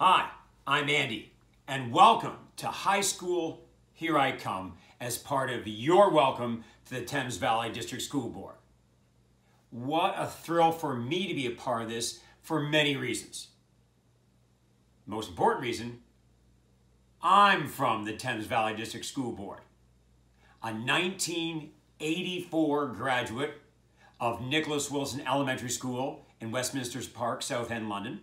Hi, I'm Andy, and welcome to High School Here I Come as part of your welcome to the Thames Valley District School Board. What a thrill for me to be a part of this for many reasons. The most important reason, I'm from the Thames Valley District School Board, a 1984 graduate of Nicholas Wilson Elementary School in Westminster Park, Southend, London.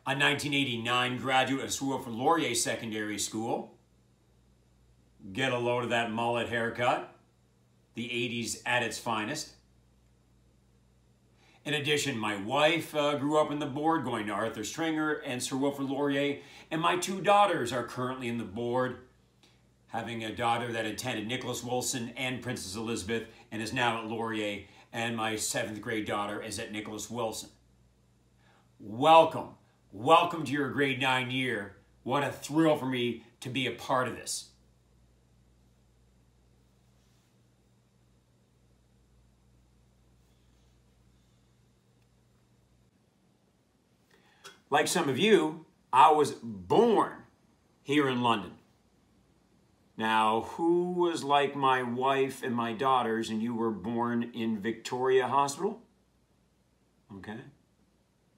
A 1989 graduate of Laurier Secondary School. Get a load of that mullet haircut. The 80s at its finest. In addition, my wife grew up in the board, going to Arthur Stringer and Sir Wilfrid Laurier, and my two daughters are currently in the board, having a daughter that attended Nicholas Wilson and Princess Elizabeth and is now at Laurier, and my 7th grade daughter is at Nicholas Wilson. Welcome. Welcome to your grade 9 year. What a thrill for me to be a part of this. Like some of you, I was born here in London. Now, who was like my wife and my daughters and you were born in Victoria Hospital? Okay.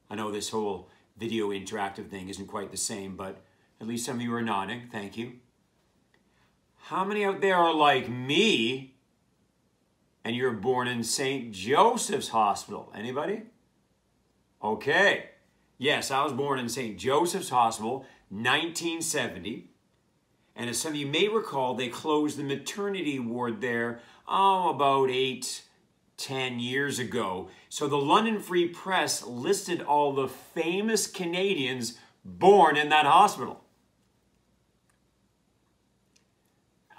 I know this whole video interactive thing isn't quite the same, but at least some of you are nodding. Thank you. How many out there are like me and you're born in St. Joseph's Hospital? Anybody? Okay. Yes, I was born in St. Joseph's Hospital, 1970. And as some of you may recall, they closed the maternity ward there, about 10 years ago. So the London Free Press listed all the famous Canadians born in that hospital.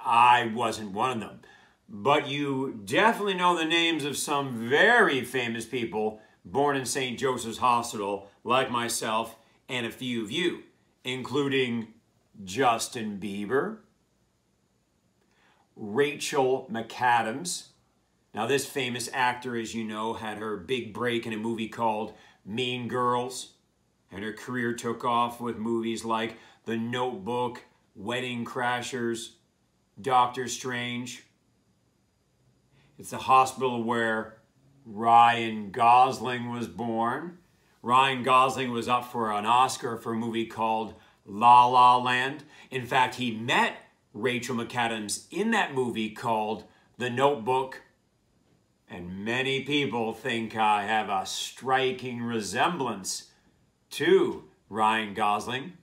I wasn't one of them. But you definitely know the names of some very famous people born in St. Joseph's Hospital, like myself and a few of you, including Justin Bieber, Rachel McAdams. Now, this famous actor, as you know, had her big break in a movie called Mean Girls, and her career took off with movies like The Notebook, Wedding Crashers, Doctor Strange. It's the hospital where Ryan Gosling was born. Ryan Gosling was up for an Oscar for a movie called La La Land. In fact, he met Rachel McAdams in that movie called The Notebook. And many people think I have a striking resemblance to Ryan Gosling.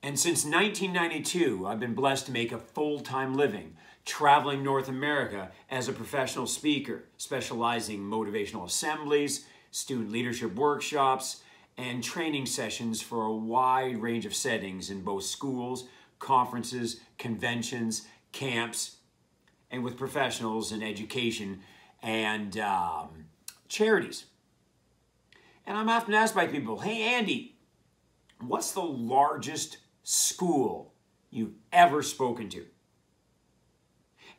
And since 1992, I've been blessed to make a full-time living traveling North America as a professional speaker, specializing in motivational assemblies, student leadership workshops, and training sessions for a wide range of settings in both schools, conferences, conventions, camps, and with professionals in education and charities. And I'm often asked by people, hey, Andy, what's the largest school you've ever spoken to?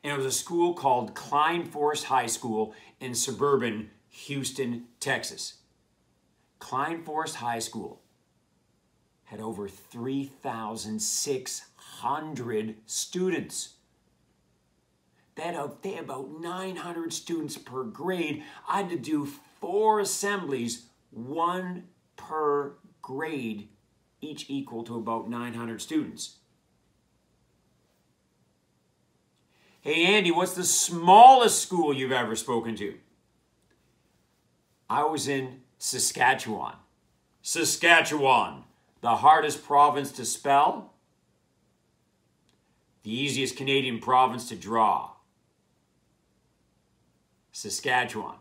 And it was a school called Klein Forest High School in suburban Houston, Texas. Klein Forest High School had over 3,600 students. They had about 900 students per grade. I had to do 4 assemblies, 1 per grade, each equal to about 900 students. Hey, Andy, what's the smallest school you've ever spoken to? I was in Saskatchewan. Saskatchewan, the hardest province to spell, the easiest Canadian province to draw. Saskatchewan.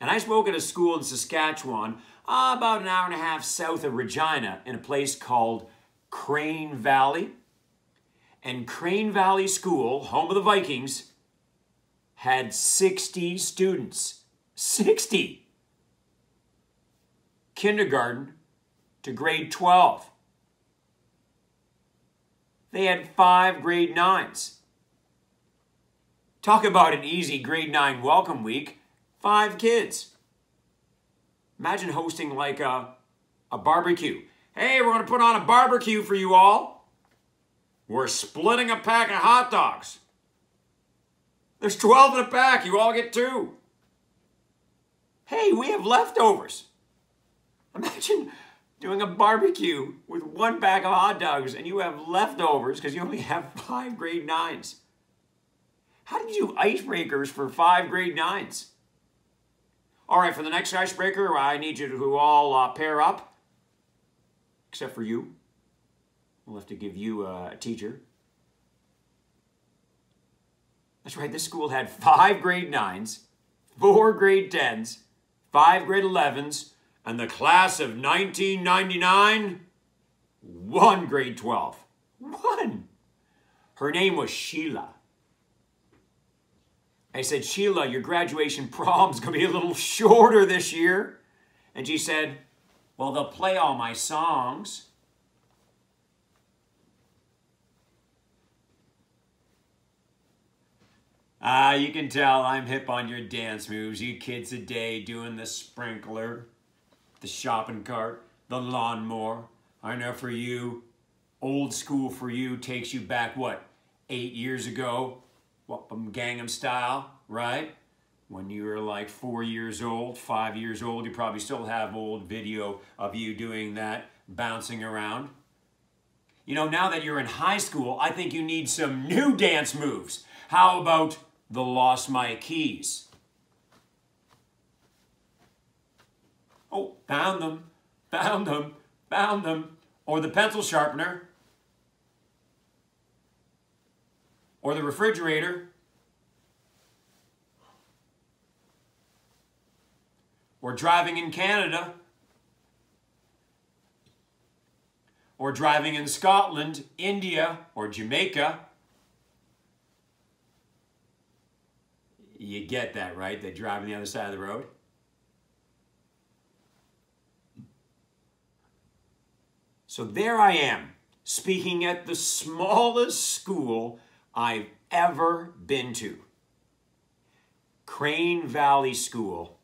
And I spoke at a school in Saskatchewan, about an hour and a half south of Regina, in a place called Crane Valley. And Crane Valley School, home of the Vikings, had 60 students. 60! Kindergarten to grade 12. They had 5 grade 9s. Talk about an easy grade 9 welcome week. 5 kids. Imagine hosting like a barbecue. Hey, we're going to put on a barbecue for you all. We're splitting a pack of hot dogs. There's 12 in a pack. You all get 2. Hey, we have leftovers. Imagine doing a barbecue with 1 pack of hot dogs and you have leftovers because you only have 5 grade 9s. How did you do icebreakers for 5 grade 9s? All right, for the next icebreaker, I need you to all pair up. Except for you. We'll have to give you a teacher. That's right, this school had 5 grade 9s, 4 grade 10s, 5 grade 11s, and the class of 1999, 1 grade 12. 1. Her name was Sheila. I said, Sheila, your graduation prom's going to be a little shorter this year. And she said, well, they'll play all my songs. You can tell I'm hip on your dance moves. You kids today doing the sprinkler, the shopping cart, the lawnmower. I know for you, old school for you takes you back, what, 8 years ago? What, from Gangnam Style, right? When you were like 4 years old, 5 years old, you probably still have old video of you doing that, bouncing around. You know, now that you're in high school, I think you need some new dance moves. How about the Lost My Keys? Oh, found them, found them, found them. Or the pencil sharpener. Or the refrigerator. Or driving in Canada. Or driving in Scotland, India, or Jamaica. You get that, right? They drive on the other side of the road. So there I am, speaking at the smallest school I've ever been to. Crane Valley School,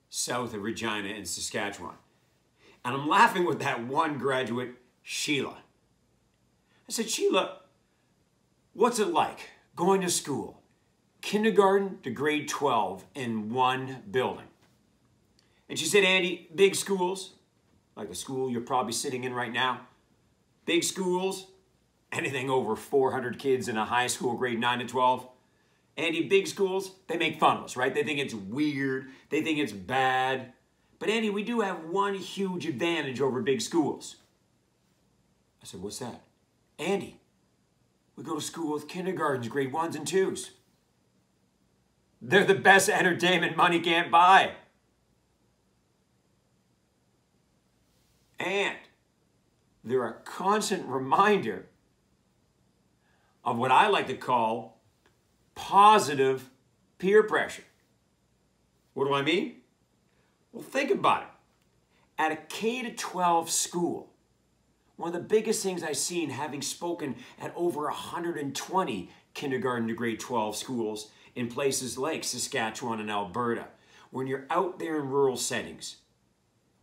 south of Regina in Saskatchewan. And I'm laughing with that one graduate, Sheila. I said, Sheila, what's it like going to school? Kindergarten to grade 12 in one building. And she said, Andy, big schools, like a school you're probably sitting in right now, big schools, anything over 400 kids in a high school, grade 9 to 12. Andy, big schools, they make fun of us, right? They think it's weird. They think it's bad. But Andy, we do have one huge advantage over big schools. I said, what's that? Andy, we go to school with kindergartens, grade 1s and 2s. They're the best entertainment money can't buy. And they're a constant reminder of what I like to call positive peer pressure. What do I mean? Well, think about it. At a K-12 school, one of the biggest things I've seen, having spoken at over 120 kindergarten to grade 12 schools in places like Saskatchewan and Alberta, when you're out there in rural settings,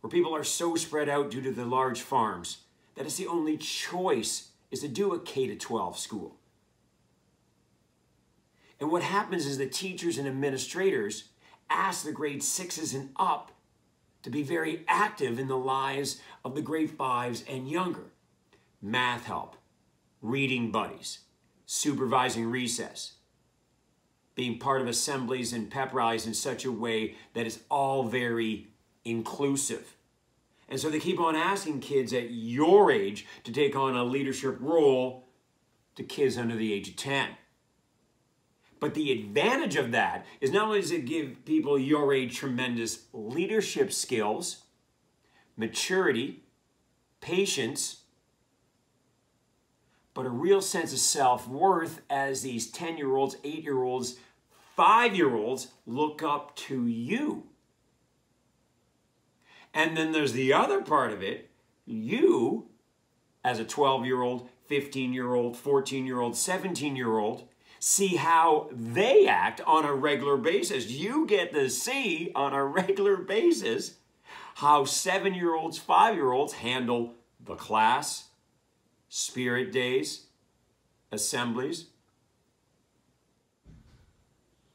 where people are so spread out due to the large farms, that it's the only choice is to do a K-12 school. And what happens is the teachers and administrators ask the grade 6s and up to be very active in the lives of the grade 5s and younger. Math help, reading buddies, supervising recess, being part of assemblies and pep rallies in such a way that it's all very inclusive. And so they keep on asking kids at your age to take on a leadership role to kids under the age of 10. But the advantage of that is not only does it give people your age tremendous leadership skills, maturity, patience, but a real sense of self-worth as these 10-year-olds, 8-year-olds, 5-year-olds look up to you. And then there's the other part of it. You, as a 12-year-old, 15-year-old, 14-year-old, 17-year-old, see how they act on a regular basis. You get to see on a regular basis how 7-year-olds, 5-year-olds handle the class, spirit days, assemblies.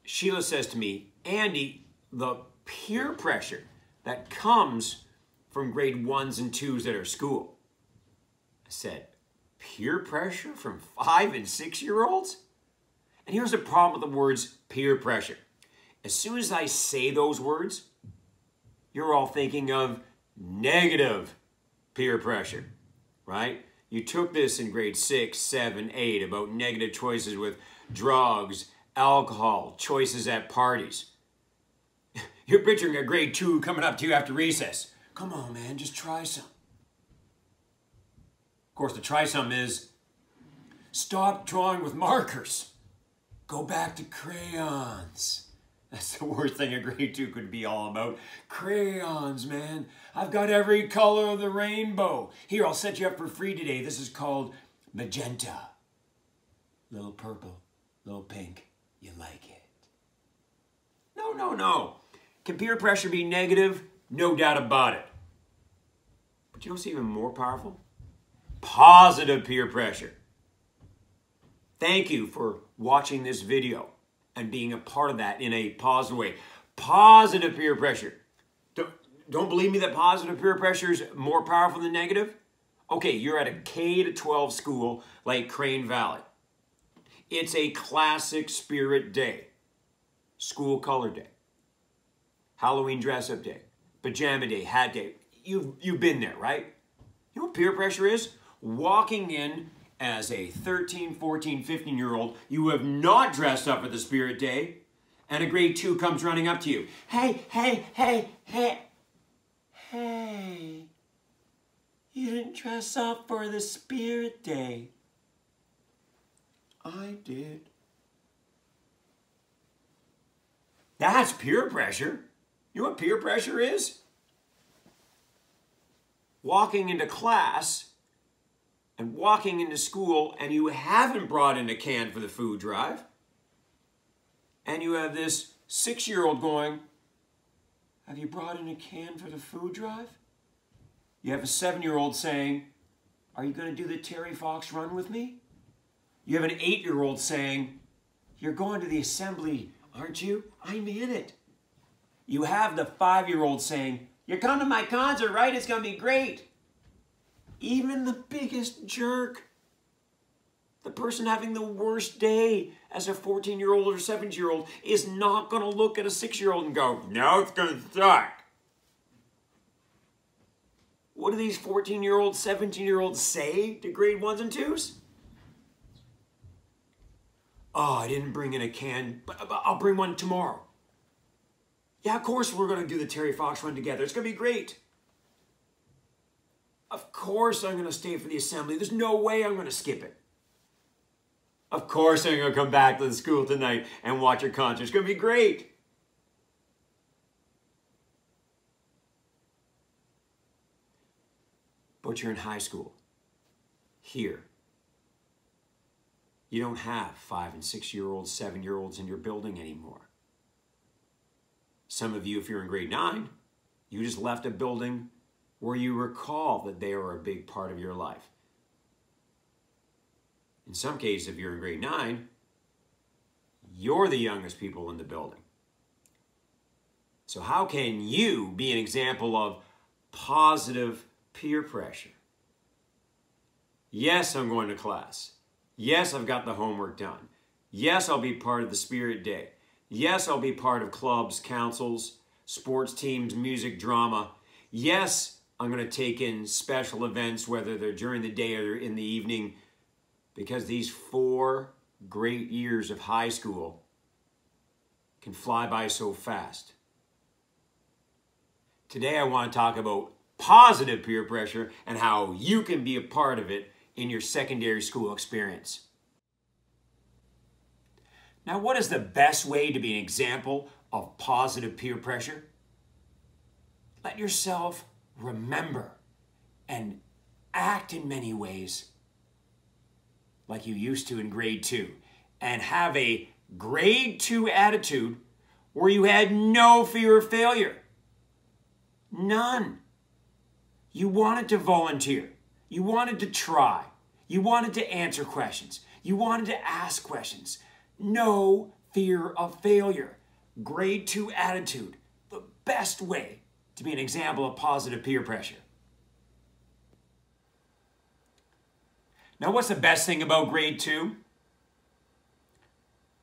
Sheila says to me, Andy, the peer pressure that comes from grade 1s and 2s at our school. I said, peer pressure from 5 and 6-year-olds? And here's the problem with the words peer pressure. As soon as I say those words, you're all thinking of negative peer pressure, right? You took this in grade 6, 7, 8 about negative choices with drugs, alcohol, choices at parties. You're picturing a grade 2 coming up to you after recess. Come on, man, just try some. Of course, the try some is stop drawing with markers. Go back to crayons. That's the worst thing a grade 2 could be all about. Crayons, man. I've got every color of the rainbow. Here, I'll set you up for free today. This is called magenta. Little purple, little pink. You like it? No, no, no. Can peer pressure be negative? No doubt about it. But you know what's even more powerful? Positive peer pressure. Thank you for watching this video and being a part of that in a positive way. Positive peer pressure. Don't believe me that positive peer pressure is more powerful than negative? Okay, you're at a K-12 school like Crane Valley. It's a classic spirit day. School color day. Halloween dress-up day. Pajama day, hat day. You've been there, right? You know what peer pressure is? Walking in as a 13, 14, 15-year-old, you have not dressed up for the spirit day, and a grade 2 comes running up to you. Hey, hey, hey, hey, hey. You didn't dress up for the spirit day. I did. That's peer pressure. You know what peer pressure is? Walking into class and walking into school and you haven't brought in a can for the food drive. And you have this 6-year-old going, have you brought in a can for the food drive? You have a 7-year-old saying, are you going to do the Terry Fox run with me? You have an 8-year-old saying, you're going to the assembly, aren't you? I'm in it. You have the 5-year-old saying, you're coming to my concert, right? It's going to be great. Even the biggest jerk, the person having the worst day as a 14-year-old or 17-year-old is not going to look at a 6-year-old and go, no, it's going to suck. What do these 14-year-olds, 17-year-olds say to grade 1s and 2s? Oh, I didn't bring in a can, but I'll bring one tomorrow. Yeah, of course we're going to do the Terry Fox run together. It's going to be great. Of course I'm going to stay for the assembly. There's no way I'm going to skip it. Of course I'm going to come back to the school tonight and watch your concert. It's going to be great. But you're in high school. Here. You don't have 5- and 6-year-olds, 7-year-olds in your building anymore. Some of you, if you're in grade 9, you just left a building where you recall that they were a big part of your life. In some cases, if you're in grade 9, you're the youngest people in the building. So how can you be an example of positive peer pressure? Yes, I'm going to class. Yes, I've got the homework done. Yes, I'll be part of the spirit day. Yes, I'll be part of clubs, councils, sports teams, music, drama. Yes, I'm going to take in special events, whether they're during the day or in the evening, because these 4 great years of high school can fly by so fast. Today, I want to talk about positive peer pressure and how you can be a part of it in your secondary school experience. Now, what is the best way to be an example of positive peer pressure? Let yourself remember and act in many ways like you used to in grade 2. and have a grade 2 attitude where you had no fear of failure? None. You wanted to volunteer. You wanted to try. You wanted to answer questions. You wanted to ask questions. No fear of failure. Grade 2 attitude. The best way to be an example of positive peer pressure. Now, what's the best thing about grade 2?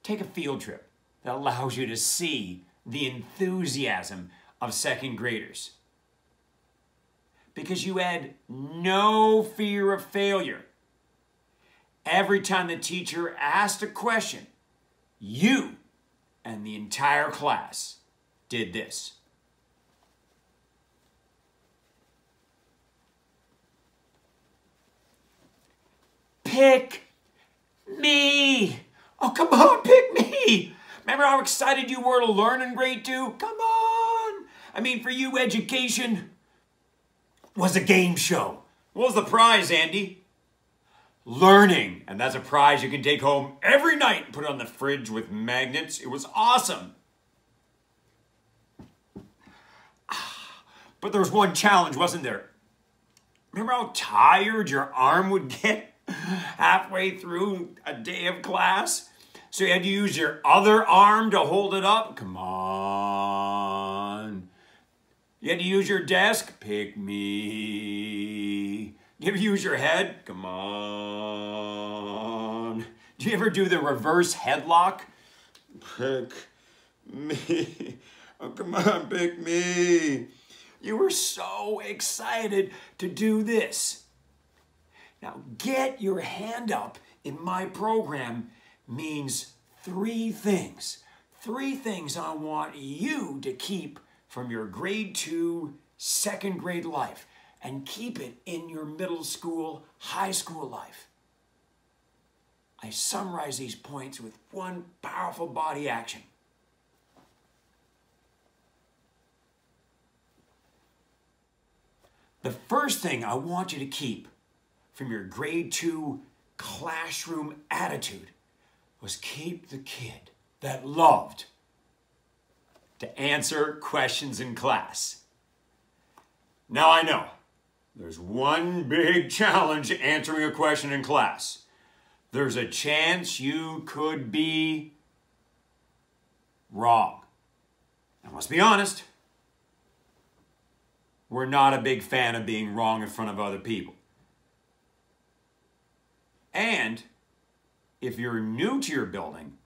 Take a field trip that allows you to see the enthusiasm of second graders. Because you had no fear of failure. Every time the teacher asked a question, you and the entire class did this. Pick me. Oh, come on, pick me. Remember how excited you were to learn in grade 2? Come on. I mean, for you, education was a game show. What was the prize, Andy? Learning. And that's a prize you can take home every night and put it on the fridge with magnets. It was awesome. But there was one challenge, wasn't there? Remember how tired your arm would get halfway through a day of class? So you had to use your other arm to hold it up? Come on. You had to use your desk? Pick me. You ever use your head? Come on. Do you ever do the reverse headlock? Pick me. Oh, come on, pick me. You were so excited to do this. Now, get your hand up in my program means 3 things. 3 things I want you to keep from your grade 2, second grade life and keep it in your middle school, high school life. I summarize these points with one powerful body action. The first thing I want you to keep from your grade 2 classroom attitude was keep the kid that loved to answer questions in class. Now I know there's one big challenge answering a question in class. There's a chance you could be wrong. Now let's be honest. We're not a big fan of being wrong in front of other people. And if you're new to your building,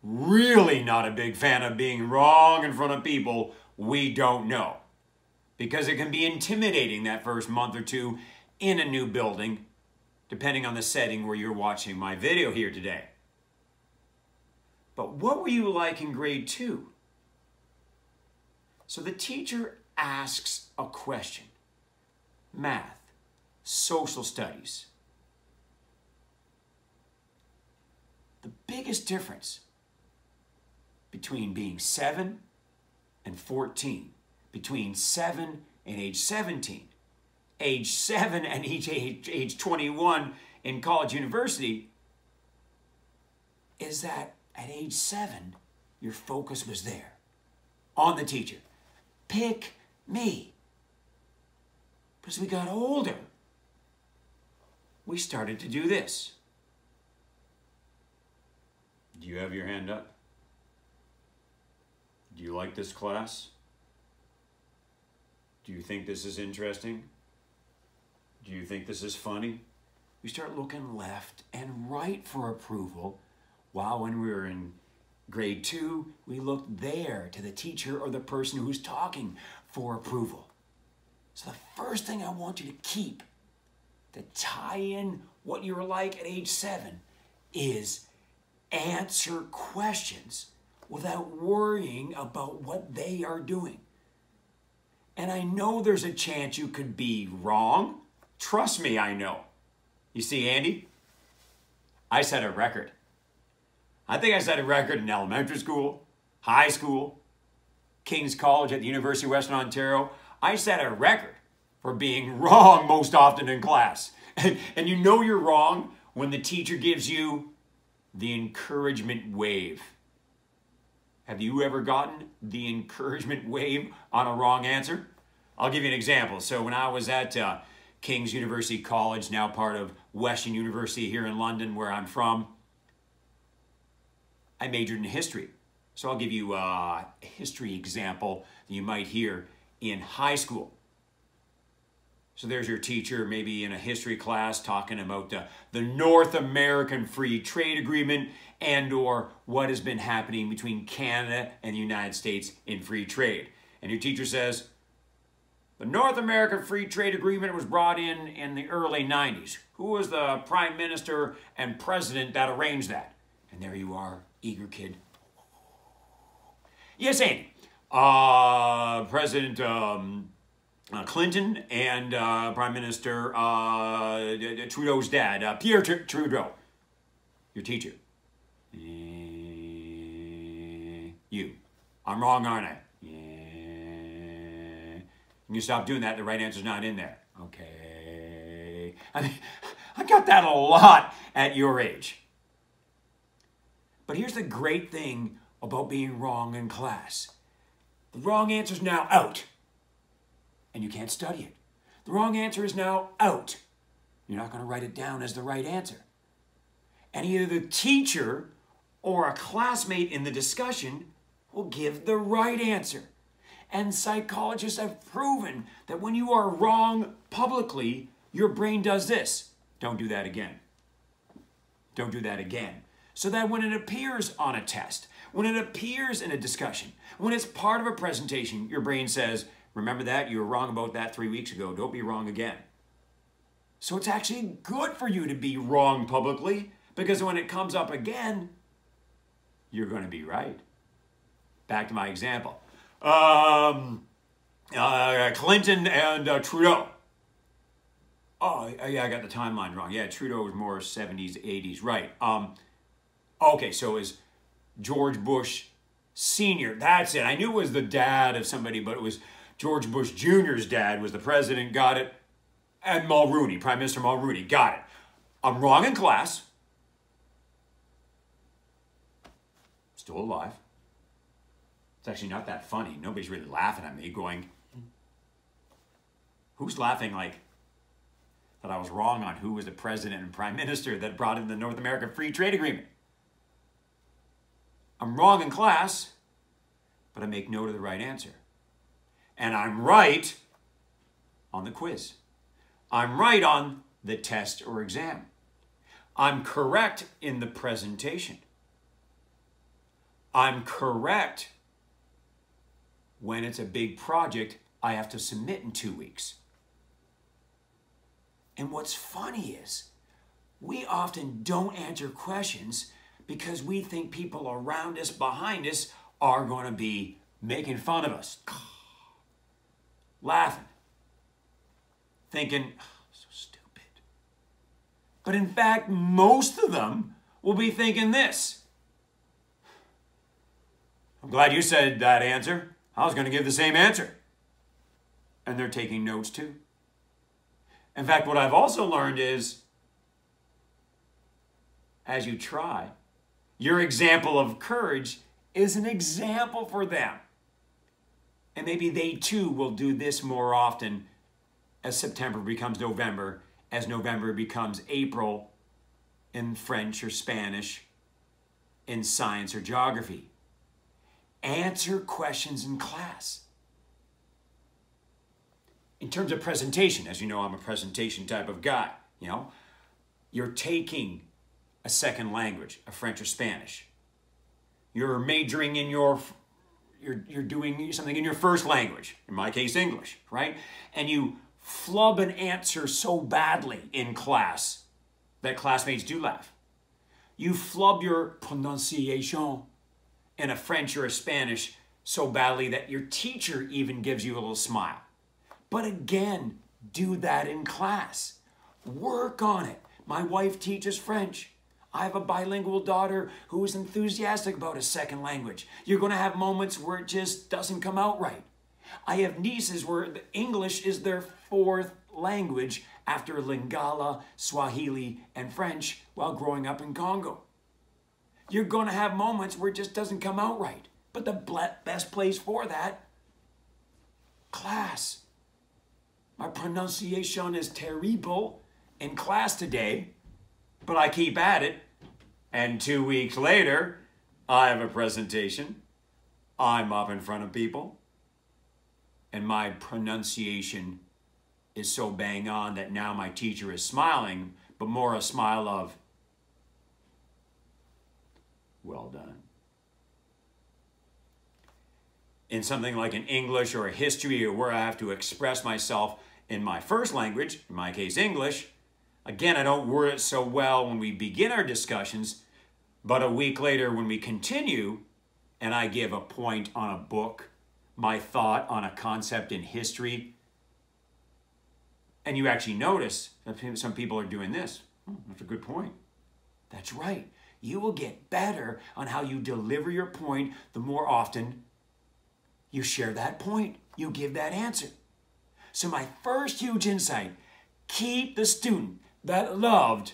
really not a big fan of being wrong in front of people we don't know. Because it can be intimidating that first month or 2 in a new building, depending on the setting where you're watching my video here today. But what were you like in grade 2? So the teacher asks a question. Math, social studies. The biggest difference between being 7 and 14, between 7 and age 17, age 7 and age 21 in college, university, is that at age 7, your focus was there, on the teacher. Pick me. But as we got older, we started to do this. Do you have your hand up? Do you like this class? Do you think this is interesting? Do you think this is funny? We start looking left and right for approval, while when we were in grade 2, we looked there to the teacher or the person who's talking for approval. So the first thing I want you to keep to tie in what you were like at age 7 is answer questions without worrying about what they are doing. And I know there's a chance you could be wrong. Trust me, I know. You see, Andy, I set a record. I think I set a record in elementary school, high school, King's College at the University of Western Ontario. I set a record for being wrong most often in class. And you know you're wrong when the teacher gives you the encouragement wave. Have you ever gotten the encouragement wave on a wrong answer? I'll give you an example. So when I was at King's University College, now part of Western University here in London, where I'm from, I majored in history. So I'll give you a history example that you might hear in high school. So there's your teacher, maybe in a history class, talking about the North American Free Trade Agreement and or what has been happening between Canada and the United States in free trade. And your teacher says, the North American Free Trade Agreement was brought in the early 90s. Who was the Prime Minister and President that arranged that? And there you are, eager kid. Yes, Andy. President Clinton and Prime Minister Trudeau's dad, Pierre Trudeau. Your teacher. You. I'm wrong, aren't I? You stop doing that, the right answer's not in there. Okay. I got that a lot at your age. But here's the great thing about being wrong in class. The wrong answer's now out. And you can't study it. The wrong answer is now out. You're not going to write it down as the right answer. And either the teacher or a classmate in the discussion will give the right answer. And psychologists have proven that when you are wrong publicly, your brain does this. Don't do that again. Don't do that again. So that when it appears on a test, when it appears in a discussion, when it's part of a presentation, your brain says, remember that? You were wrong about that 3 weeks ago. Don't be wrong again. So it's actually good for you to be wrong publicly, because when it comes up again, you're going to be right. Back to my example. Clinton and Trudeau. Oh, yeah, I got the timeline wrong. Yeah, Trudeau was more 70s, 80s. Right. Okay, so is George Bush Sr. That's it. I knew it was the dad of somebody, but it was George Bush Jr.'s dad was the president. Got it. And Mulrooney, Prime Minister Mulrooney. Got it. I'm wrong in class. Still alive. It's actually not that funny. Nobody's really laughing at me going, who's laughing like that I was wrong on who was the president and prime minister that brought in the North American Free Trade Agreement? I'm wrong in class, but I make note of the right answer. And I'm right on the quiz. I'm right on the test or exam. I'm correct in the presentation. I'm correct when it's a big project I have to submit in 2 weeks. And what's funny is we often don't answer questions because we think people around us, behind us, are going to be making fun of us. Laughing. Thinking, oh, so stupid. But in fact, most of them will be thinking this. I'm glad you said that answer. I was going to give the same answer. And they're taking notes too. In fact, what I've also learned is, as you try, your example of courage is an example for them. And maybe they too will do this more often as September becomes November, as November becomes April in French or Spanish, in science or geography. Answer questions in class. In terms of presentation, as you know, I'm a presentation type of guy. You know, you're taking a second language, a French or Spanish. You're majoring in you're doing something in your first language, in my case, English, right? And you flub an answer so badly in class that classmates do laugh. You flub your pronunciation in a French or a Spanish so badly that your teacher even gives you a little smile. But again, do that in class. Work on it. My wife teaches French. I have a bilingual daughter who is enthusiastic about a second language. You're going to have moments where it just doesn't come out right. I have nieces where English is their fourth language after Lingala, Swahili, and French while growing up in Congo. You're going to have moments where it just doesn't come out right. But the best place for that, class. My pronunciation is terrible in class today, but I keep at it. And 2 weeks later, I have a presentation. I'm up in front of people. And my pronunciation is so bang on that now my teacher is smiling, but more a smile of, well done. In something like an English or a history, or where I have to express myself in my first language, in my case English, again, I don't word it so well when we begin our discussions, but a week later when we continue and I give a point on a book, my thought on a concept in history, and you actually notice that some people are doing this. That's a good point. That's right. You will get better on how you deliver your point the more often you share that point. You give that answer. So my first huge insight, keep the student that loved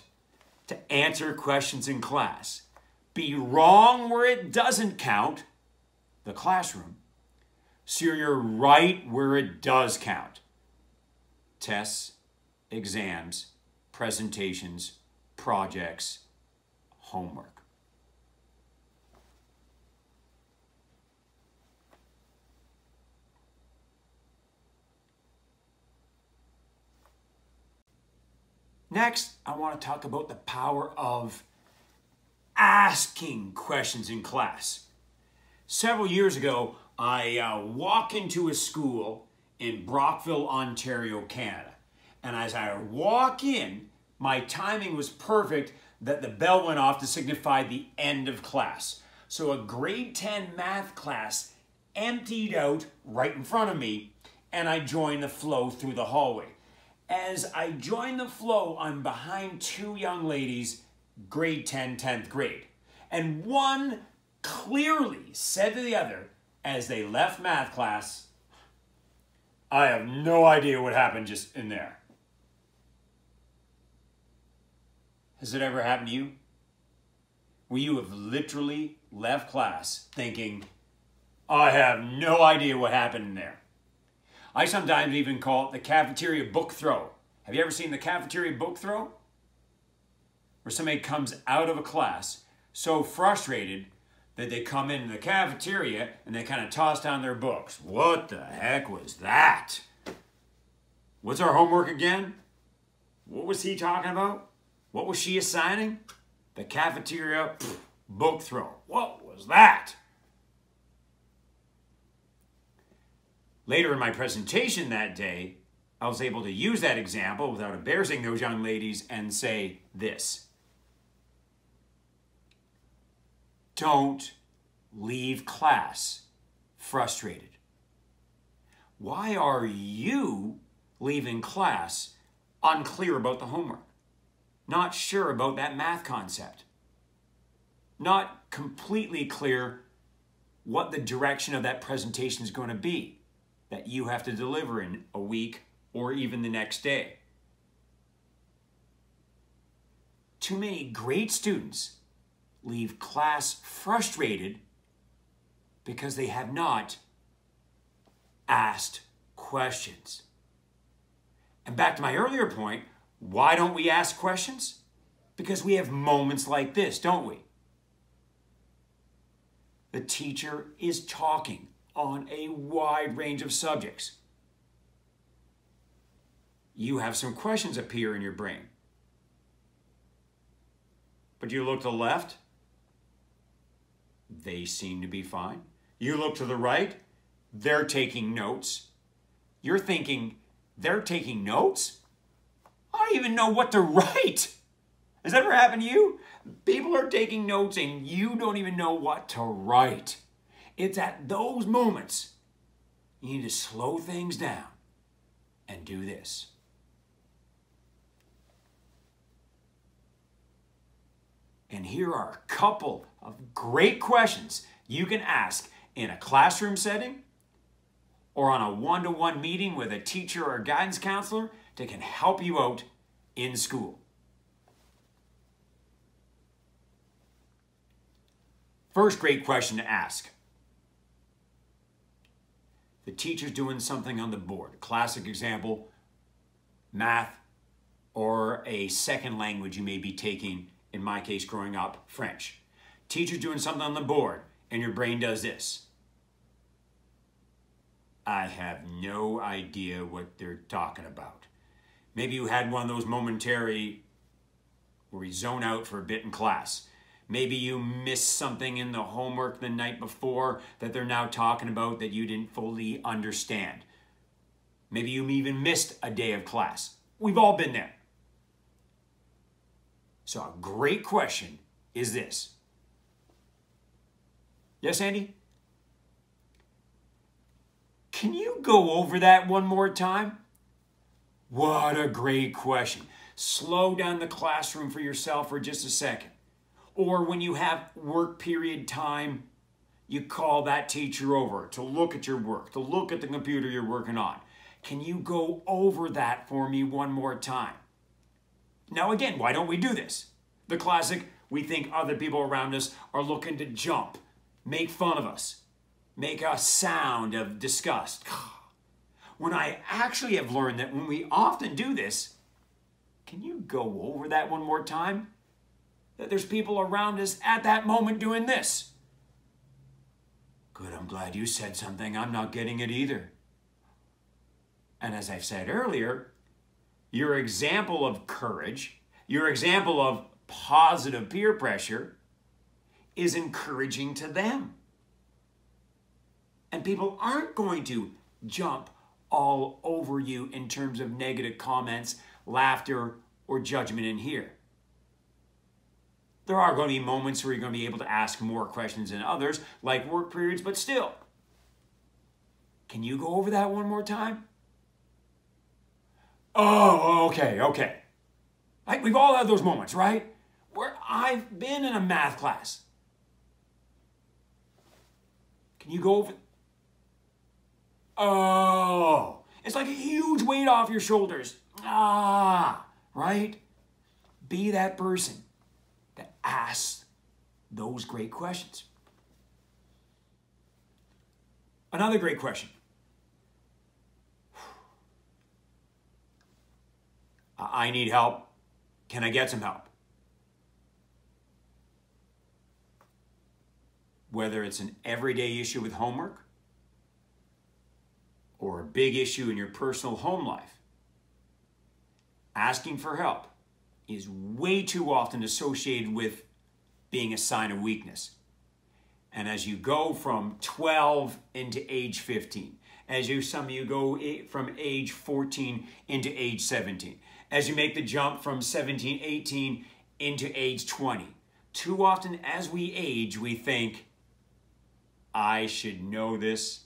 to answer questions in class. Be wrong where it doesn't count, the classroom, so you're right where it does count. Tests, exams, presentations, projects, homework. Next, I want to talk about the power of asking questions in class. Several years ago, I walked into a school in Brockville, Ontario, Canada. And as I walk in, my timing was perfect that the bell went off to signify the end of class. So a grade 10 math class emptied out right in front of me, and I joined the flow through the hallway. As I join the flow, I'm behind two young ladies, grade 10, 10th grade. And one clearly said to the other as they left math class, I have no idea what happened just in there. Has it ever happened to you? Where you have literally left class thinking, I have no idea what happened in there. I sometimes even call it the cafeteria book throw. Have you ever seen the cafeteria book throw? Where somebody comes out of a class so frustrated that they come into the cafeteria and they kind of toss down their books. What the heck was that? What's our homework again? What was he talking about? What was she assigning? The cafeteria book throw. What was that? Later in my presentation that day, I was able to use that example without embarrassing those young ladies and say this. Don't leave class frustrated. Why are you leaving class unclear about the homework? Not sure about that math concept? Not completely clear what the direction of that presentation is going to be that you have to deliver in a week or even the next day? Too many great students leave class frustrated because they have not asked questions. And back to my earlier point, why don't we ask questions? Because we have moments like this, don't we? The teacher is talking on a wide range of subjects. You have some questions appear in your brain. But you look to the left, they seem to be fine. You look to the right, they're taking notes. You're thinking, they're taking notes? I don't even know what to write. Has that ever happened to you? People are taking notes and you don't even know what to write. It's at those moments you need to slow things down and do this. And here are a couple of great questions you can ask in a classroom setting or on a one-to-one meeting with a teacher or a guidance counselor that can help you out in school. First great question to ask. The teacher's doing something on the board. Classic example, math or a second language you may be taking, in my case growing up, French. Teacher's doing something on the board and your brain does this. I have no idea what they're talking about. Maybe you had one of those momentary where you zone out for a bit in class. Maybe you missed something in the homework the night before that they're now talking about that you didn't fully understand. Maybe you even missed a day of class. We've all been there. So a great question is this. Yes, Andy? Can you go over that one more time? What a great question. Slow down the classroom for yourself for just a second. Or when you have work period time, you call that teacher over to look at your work, to look at the computer you're working on. Can you go over that for me one more time? Now again, why don't we do this? The classic, we think other people around us are looking to jump, make fun of us, make a sound of disgust. When I actually have learned that when we often do this, can you go over that one more time? That there's people around us at that moment doing this. Good, I'm glad you said something. I'm not getting it either. And as I've said earlier, your example of courage, your example of positive peer pressure is encouraging to them. And people aren't going to jump all over you in terms of negative comments, laughter, or judgment in here. There are going to be moments where you're going to be able to ask more questions than others, like work periods, but still. Can you go over that one more time? Oh, okay. Like we've all had those moments, right? Where I've been in a math class. Can you go over? Oh, it's like a huge weight off your shoulders. Right? Be that person that asks those great questions. Another great question. I need help. Can I get some help? Whether it's an everyday issue with homework or a big issue in your personal home life, asking for help is way too often associated with being a sign of weakness. And as you go from 12 into age 15, some of you go from age 14 into age 17, as you make the jump from 17, 18 into age 20, too often as we age, we think, I should know this.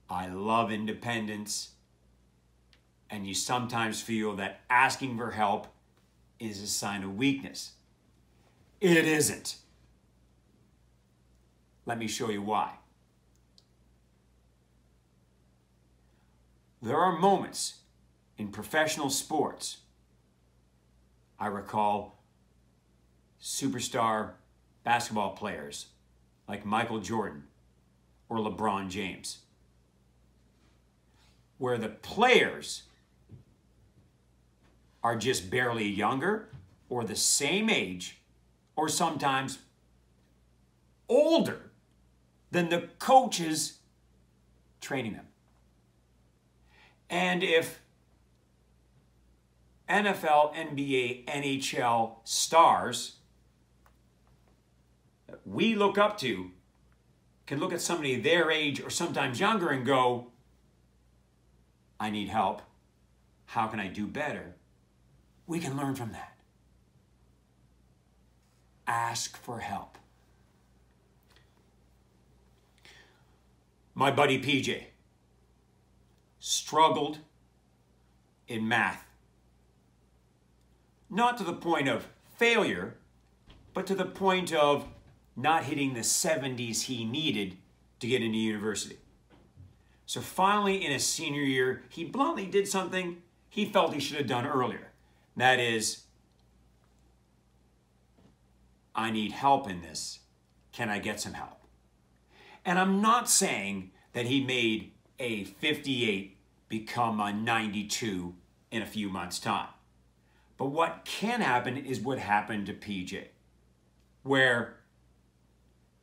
I love independence. And you sometimes feel that asking for help is a sign of weakness. It isn't. Let me show you why. There are moments in professional sports. I recall superstar basketball players like Michael Jordan or LeBron James, where the players are just barely younger or the same age or sometimes older than the coaches training them. And if NFL, NBA, NHL stars that we look up to can look at somebody their age or sometimes younger and go, I need help. How can I do better? We can learn from that. Ask for help. My buddy PJ struggled in math. Not to the point of failure, but to the point of not hitting the 70s he needed to get into university. So finally, in his senior year, he bluntly did something he felt he should have done earlier. That is, I need help in this. can I get some help? And I'm not saying that he made a 58 become a 92 in a few months' time. But what can happen is what happened to PJ, where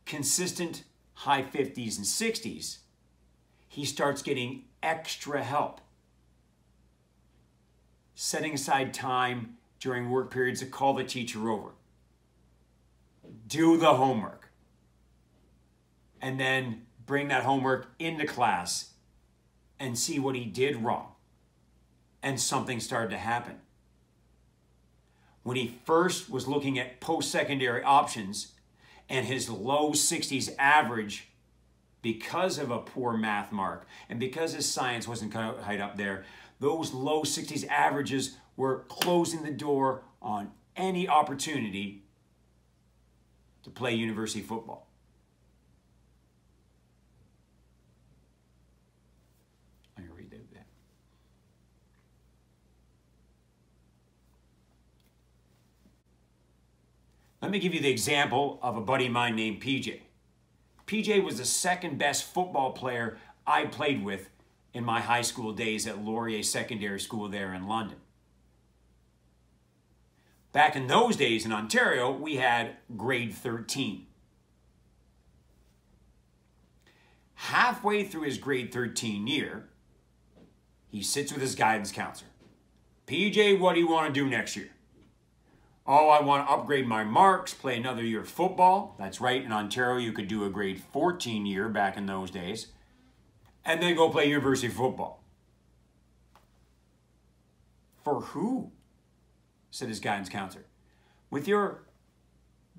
consistent high 50s and 60s, he starts getting extra help. Setting aside time during work periods to call the teacher over, do the homework, and then bring that homework into class and see what he did wrong. And something started to happen. When he first was looking at post-secondary options and his low 60s average, because of a poor math mark and because his science wasn't quite up there, those low 60s averages were closing the door on any opportunity to play university football. I'm going to read that. Let me give you the example of a buddy of mine named PJ. PJ was the second best football player I played with in my high school days at Laurier Secondary School there in London. Back in those days in Ontario, we had grade 13. Halfway through his grade 13 year, he sits with his guidance counselor. PJ, what do you want to do next year? Oh, I want to upgrade my marks, play another year of football. That's right, in Ontario, you could do a grade 14 year back in those days. And then go play university football. For who? Said his guidance counselor. With your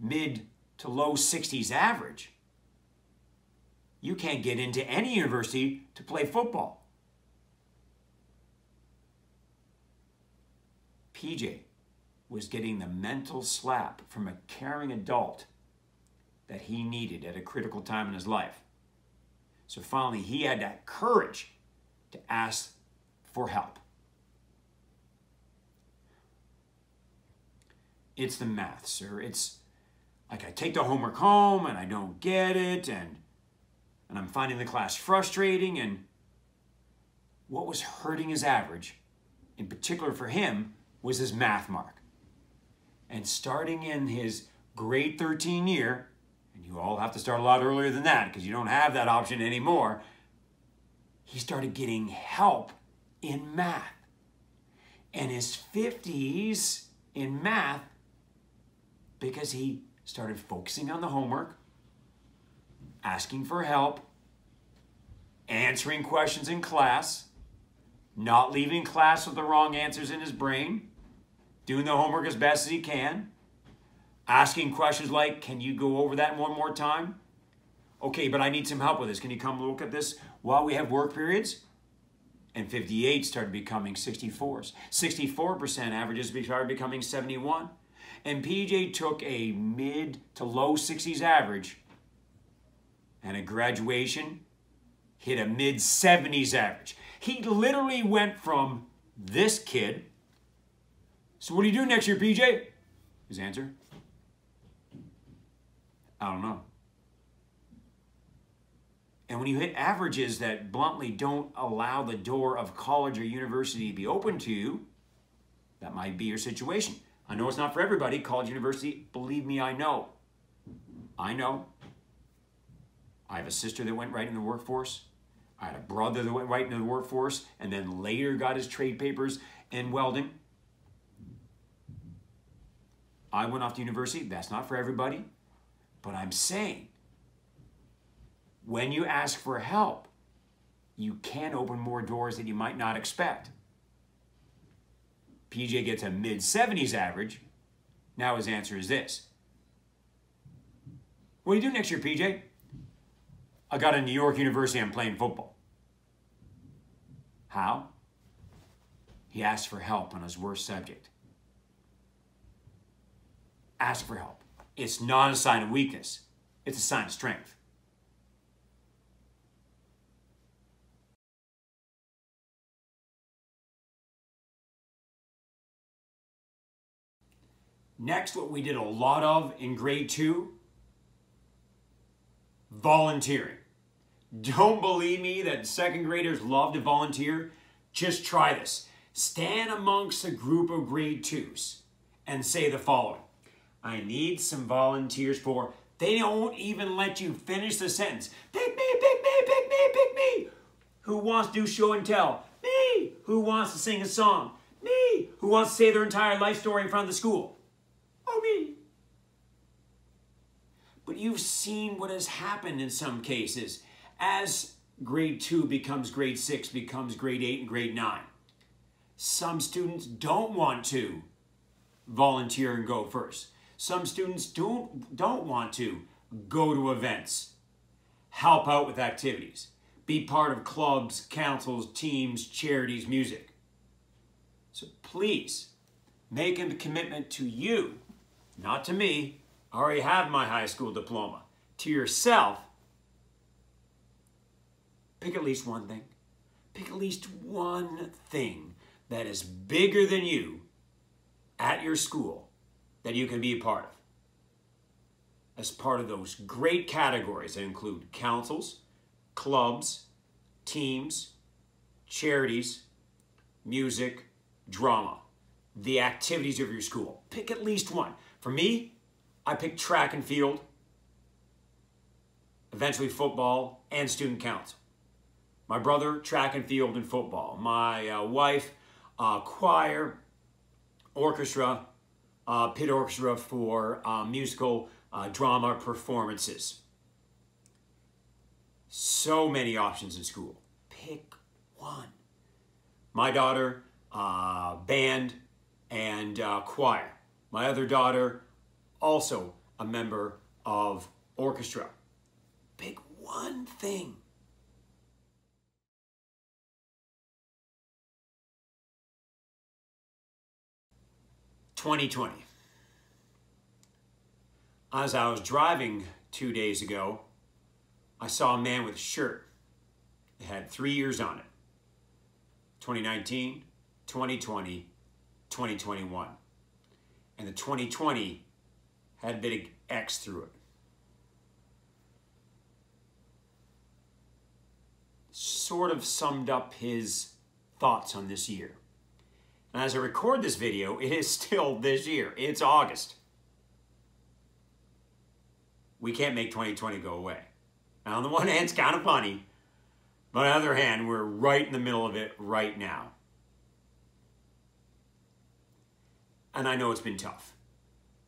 mid to low 60s average, you can't get into any university to play football. PJ was getting the mental slap from a caring adult that he needed at a critical time in his life. So finally, he had that courage to ask for help. It's the math, sir. It's like I take the homework home and I don't get it, and I'm finding the class frustrating, and what was hurting his average, in particular for him, was his math mark. And starting in his grade 13 year, and you all have to start a lot earlier than that because you don't have that option anymore, he started getting help in math. And his 50s in math, because he started focusing on the homework, asking for help, answering questions in class, not leaving class with the wrong answers in his brain, doing the homework as best as he can, asking questions like, can you go over that one more time? Okay, but I need some help with this. Can you come look at this while we have work periods? And 58 started becoming 64s. 64% averages started becoming 71. And PJ took a mid to low 60s average, and at graduation hit a mid 70s average. He literally went from this kid, so what do you do next year, PJ? His answer, I don't know. And when you hit averages that bluntly don't allow the door of college or university to be open to you, that might be your situation. I know it's not for everybody, college, university, believe me, I know. I know. I have a sister that went right in the workforce. I had a brother that went right into the workforce and then later got his trade papers in welding. I went off to university. That's not for everybody. But I'm saying, when you ask for help, you can open more doors that you might not expect. PJ gets a mid-70s average. Now his answer is this. What do you do next year, PJ? I got a New York University. I'm playing football. How? He asked for help on his worst subject. Ask for help. It's not a sign of weakness. It's a sign of strength. Next, what we did a lot of in grade 2 volunteering. Don't believe me that second graders love to volunteer? Just try this. Stand amongst a group of grade 2s and say the following. I need some volunteers for... They don't even let you finish the sentence. Pick me, pick me, pick me, pick me. Who wants to do show and tell? Me. Who wants to sing a song? Me. Who wants to say their entire life story in front of the school? Oh, me. But you've seen what has happened in some cases as grade 2 becomes grade 6, becomes grade 8 and grade 9. Some students don't want to volunteer and go first. Some students don't want to go to events, help out with activities, be part of clubs, councils, teams, charities, music. So please make a commitment to you, not to me. I already have my high school diploma. To yourself, pick at least one thing. Pick at least one thing that is bigger than you at your school that you can be a part of. As part of those great categories that include councils, clubs, teams, charities, music, drama, the activities of your school. Pick at least one. For me, I picked track and field, eventually football, and student council. My brother, track and field and football. My wife, choir, orchestra, pit orchestra for musical drama performances. So many options in school. Pick one. My daughter, band and choir. My other daughter, also a member of orchestra. Pick one thing. (2020). As I was driving 2 days ago, I saw a man with a shirt that had 3 years on it. 2019, 2020, 2021. And the 2020 had a big X through it. Sort of summed up his thoughts on this year. And as I record this video, it is still this year. It's August. We can't make 2020 go away. Now, on the one hand, it's kind of funny. But on the other hand, we're right in the middle of it right now. And I know it's been tough.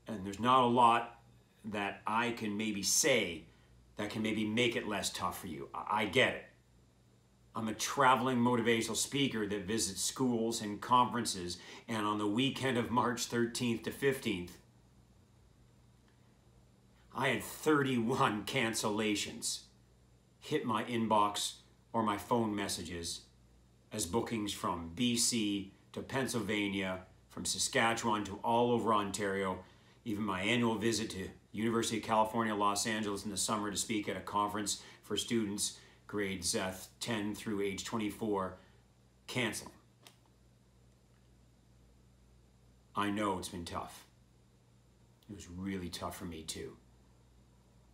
And there's not a lot that I can maybe say that can maybe make it less tough for you. I get it. I'm a traveling motivational speaker that visits schools and conferences, and on the weekend of March 13th to 15th, I had 31 cancellations hit my inbox or my phone messages as bookings from BC to Pennsylvania, from Saskatchewan to all over Ontario, even my annual visit to University of California, Los Angeles in the summer to speak at a conference for students grades 10 through age 24, canceling. I know it's been tough. It was really tough for me too.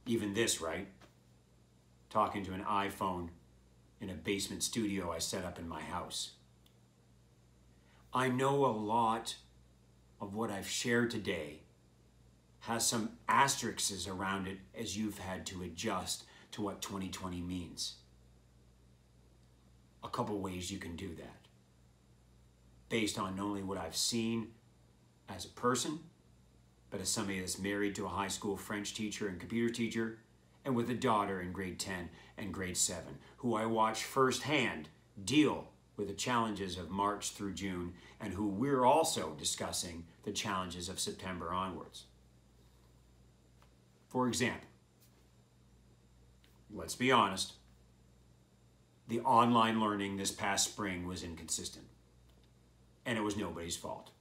Even this, right? Talking to an iPhone in a basement studio I set up in my house. I know a lot of what I've shared today has some asterisks around it as you've had to adjust to what 2020 means. A couple ways you can do that, based on not only what I've seen as a person, but as somebody that's married to a high school French teacher and computer teacher, and with a daughter in grade 10 and grade 7, who I watch firsthand deal with the challenges of March through June, and who we're also discussing the challenges of September onwards. For example, let's be honest, the online learning this past spring was inconsistent, and it was nobody's fault.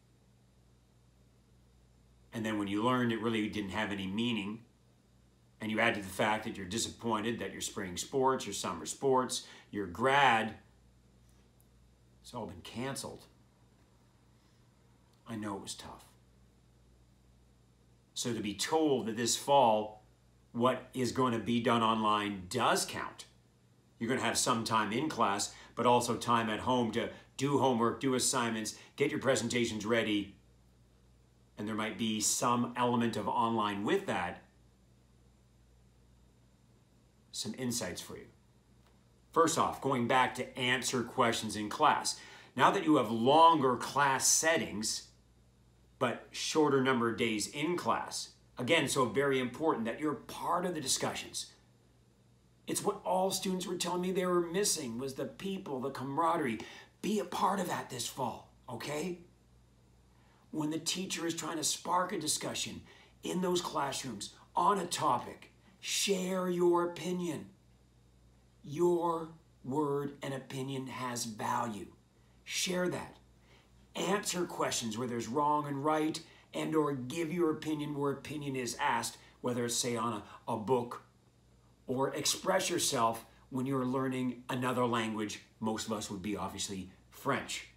And then when you learned it really didn't have any meaning, and you add to the fact that you're disappointed that your spring sports, your summer sports, your grad, it's all been canceled. I know it was tough. So to be told that this fall what is going to be done online does count. You're going to have some time in class, but also time at home to do homework, do assignments, get your presentations ready. And there might be some element of online with that. Some insights for you. First off, going back to answer questions in class. Now that you have longer class settings, but shorter number of days in class, again, so very important that you're part of the discussions. It's what all students were telling me they were missing, was the people, the camaraderie. Be a part of that this fall, okay? When the teacher is trying to spark a discussion in those classrooms on a topic, share your opinion. Your word and opinion has value. Share that. Answer questions where there's wrong and right, and or give your opinion where opinion is asked, whether it's, say, on a book, or express yourself when you're learning another language. Most of us would be obviously French.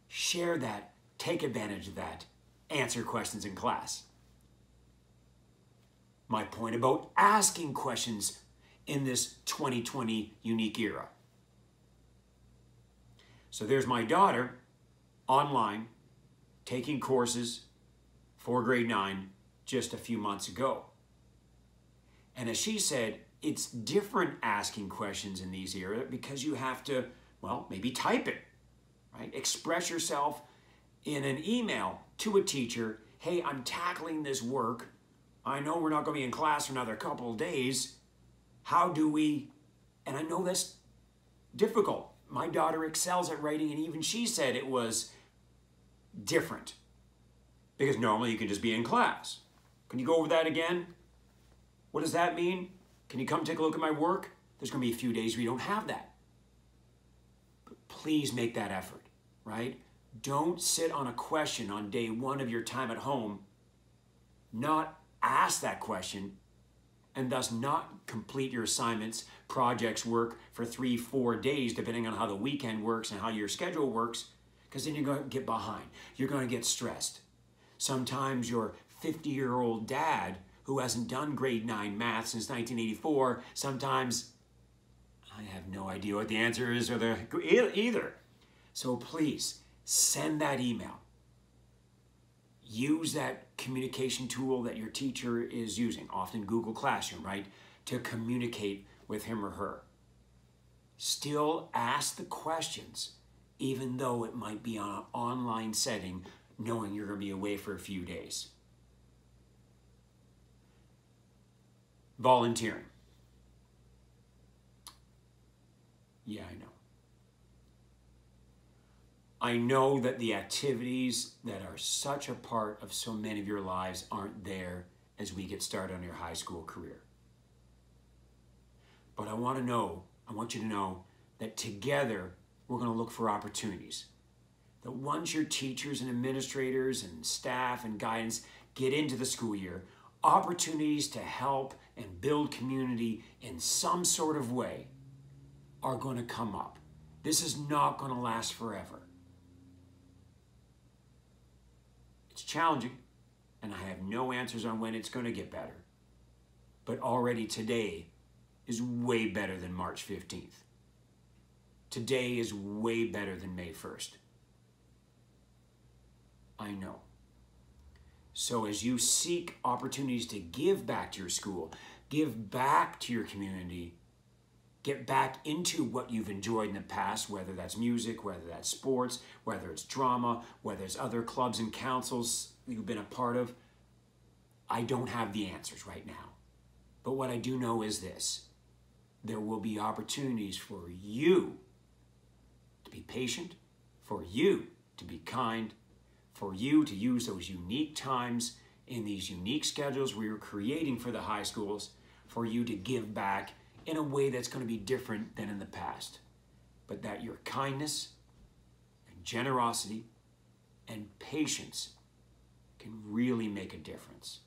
Share that. Take advantage of that. Answer questions in class. My point about asking questions in this 2020 unique era. So there's my daughter online taking courses for grade 9 just a few months ago. And as she said, it's different asking questions in these era because you have to, well, maybe type it, right? Express yourself in an email to a teacher. Hey, I'm tackling this work. I know we're not going to be in class for another couple of days. How do we, and I know that's difficult. My daughter excels at writing, and even she said it was different because normally you can just be in class. Can you go over that again? What does that mean? Can you come take a look at my work? There's going to be a few days where you don't have that. But please make that effort, right? Don't sit on a question on day 1 of your time at home, not ask that question, and thus not complete your assignments, projects, work for 3-4 days, depending on how the weekend works and how your schedule works, because then you're going to get behind. You're going to get stressed. Sometimes your 50-year-old dad who hasn't done grade 9 math since 1984, sometimes I have no idea what the answer is or either. So please send that email. Use that communication tool that your teacher is using, often Google Classroom, right, to communicate with him or her. Still ask the questions, even though it might be on an online setting, knowing you're going to be away for a few days. Volunteering. Yeah, I know. I know that the activities that are such a part of so many of your lives aren't there as we get started on your high school career. But I want you to know that together we're going to look for opportunities. That once your teachers and administrators and staff and guidance get into the school year, opportunities to help and build community in some sort of way are going to come up. This is not going to last forever. It's challenging, and I have no answers on when it's going to get better. But already today is way better than March 15th. Today is way better than May 1st. I know. So as you seek opportunities to give back to your school, give back to your community, get back into what you've enjoyed in the past, whether that's music, whether that's sports, whether it's drama, whether it's other clubs and councils you've been a part of. I don't have the answers right now. But what I do know is this. There will be opportunities for you to be patient, for you to be kind, for you to use those unique times in these unique schedules we are creating for the high schools, for you to give back in a way that's going to be different than in the past. But that your kindness and generosity and patience can really make a difference.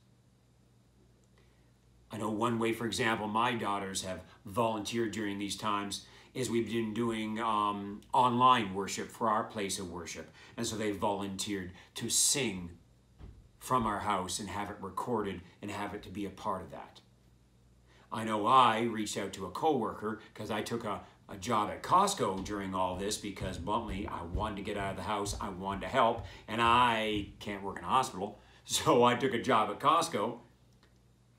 I know one way, for example, my daughters have volunteered during these times is we've been doing online worship for our place of worship. And so they volunteered to sing from our house and have it recorded and have it to be a part of that. I know I reached out to a coworker because I took a job at Costco during all this because bluntly, I wanted to get out of the house, I wanted to help, and I can't work in a hospital. So I took a job at Costco.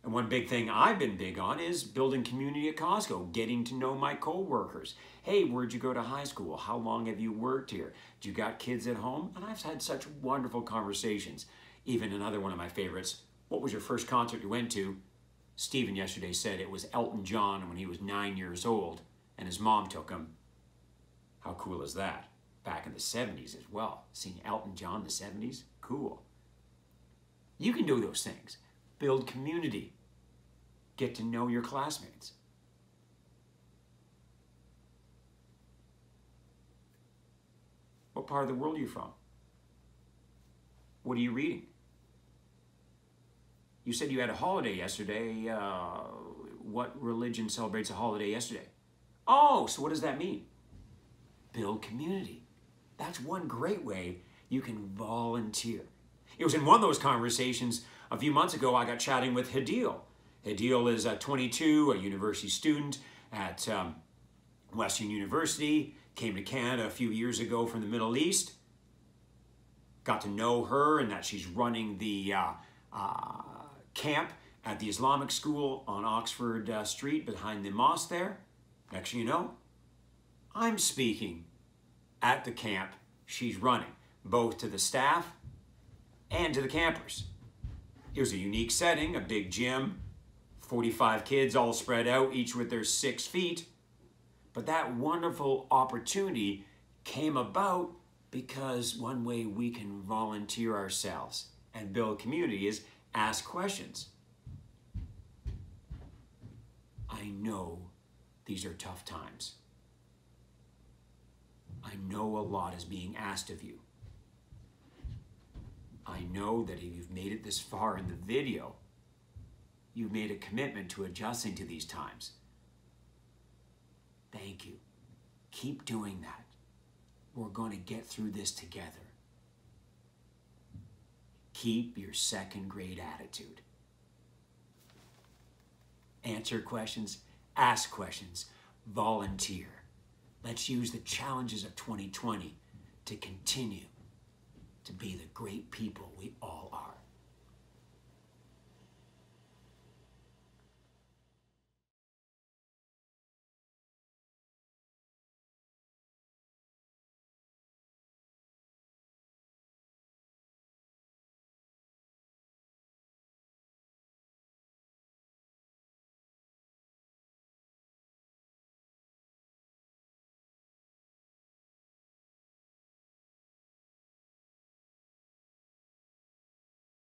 And one big thing I've been big on is building community at Costco, getting to know my coworkers. Hey, where'd you go to high school? How long have you worked here? Do you got kids at home? And I've had such wonderful conversations. Even another one of my favorites, what was your first concert you went to? Stephen yesterday said it was Elton John when he was 9 years old, and his mom took him. How cool is that? Back in the 70s as well. Seeing Elton John in the 70s? Cool. You can do those things. Build community. Get to know your classmates. What part of the world are you from? What are you reading? You said you had a holiday yesterday. What religion celebrates a holiday yesterday? Oh, so what does that mean? Build community. That's one great way you can volunteer. It was in one of those conversations a few months ago I got chatting with Hadil. Hadil is 22, a university student at Western University, came to Canada a few years ago from the Middle East. Got to know her and that she's running the camp at the Islamic school on Oxford Street behind the mosque there. Next thing you know, I'm speaking at the camp she's running, both to the staff and to the campers. It was a unique setting, a big gym, 45 kids all spread out, each with their 6 feet. But that wonderful opportunity came about because one way we can volunteer ourselves and build community is ask questions. I know these are tough times. I know a lot is being asked of you. I know that if you've made it this far in the video, you've made a commitment to adjusting to these times. Thank you. Keep doing that. We're going to get through this together. Keep your second grade attitude. Answer questions, ask questions, volunteer. Let's use the challenges of 2020 to continue to be the great people we all are.